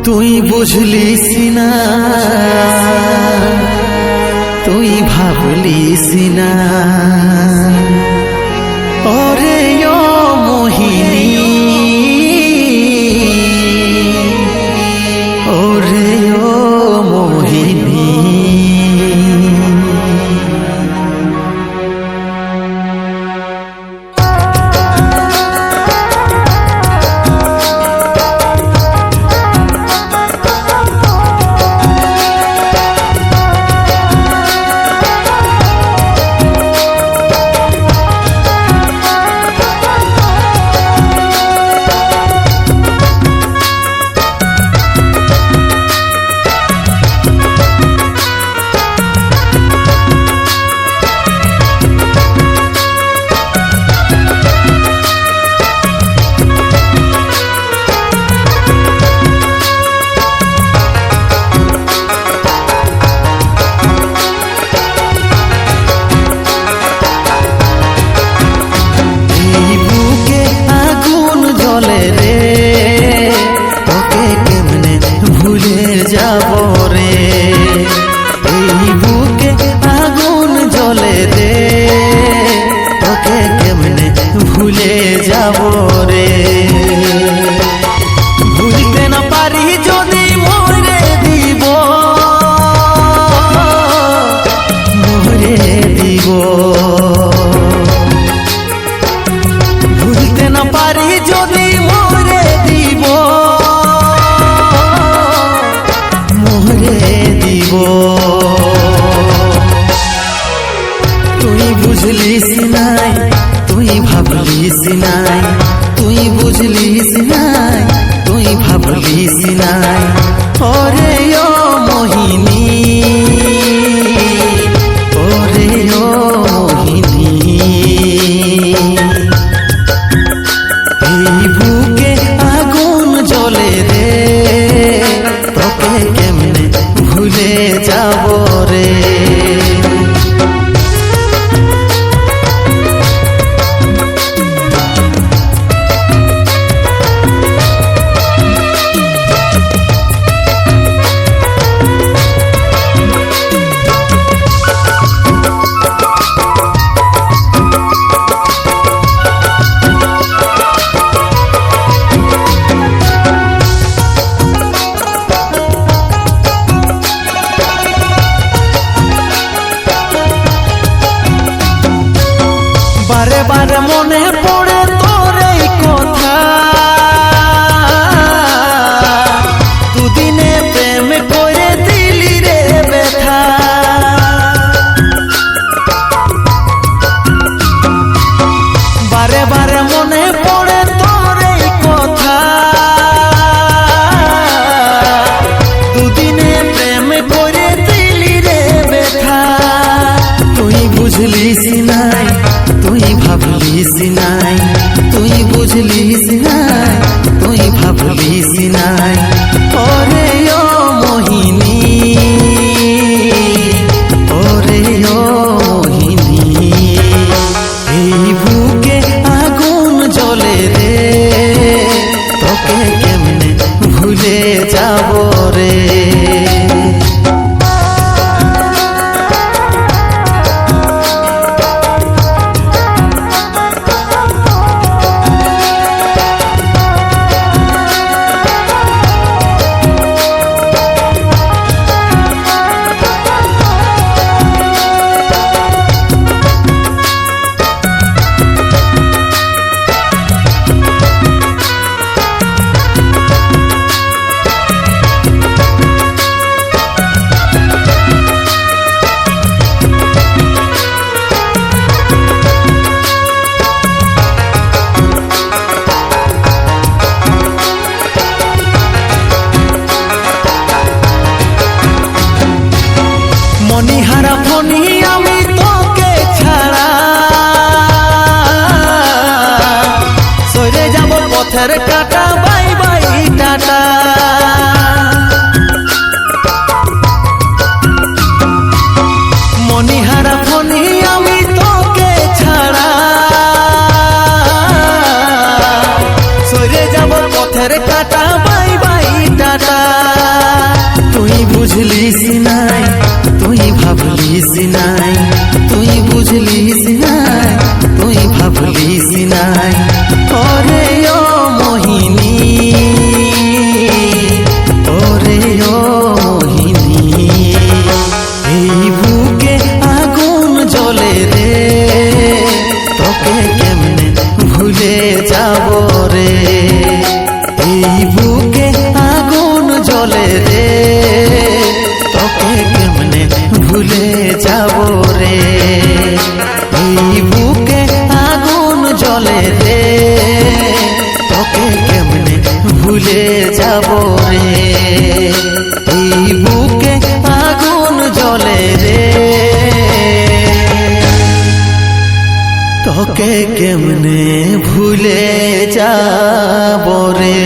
তুই বুঝলিস না, তুই ভাবলিস না, ওরে ও মোহিনী, ওরে ও মোহিনী। ভুলে যাব রে, ভুলতে না পারি যদি মরে দিব, মরে দিব। ভুলতে না পারি যদি মরে দিব, মরে দিব। তুই বুঝলিস নাই, তুই ভাবলিস নাই, তুই বুঝলিস নাই, তুই ভাবলিস নাই, ওরে ও মোহিনী, ওরে ও মোহিনী। এই বুকে আগুন জ্বলে রে, তোকে কেমনে ভুলে যাব রে। বারে বারে মনে পড়ে তোর এই কথা, দুদিনে প্রেম করে দিলি রে ব্যথা। বারে বারে মনে পড়ে তোর এই কথা, দুদিনে প্রেম করে দিলি রে ব্যথা। তুই বুঝলিস নাই, তুই ভাবলিস নাই, তুই বুঝলিস নাই, তুই ভাবলিস নাই, ওরে ও মোহিনী, ওরে ও মোহিনী। এই বুকে আগুন জ্বলে রে, তোকে কেমনে ভুলে যাব রে। বুকে আগুন জ্বলে রে, তোকে কেমনে ভুলে যাব রে। এই বুকে আগুন জ্বলে রে, তোকে কেমনে ভুলে যাব রে। এই বুকে আগুন জ্বলে রে, তোকে কেমনে ভুলে যাব রে।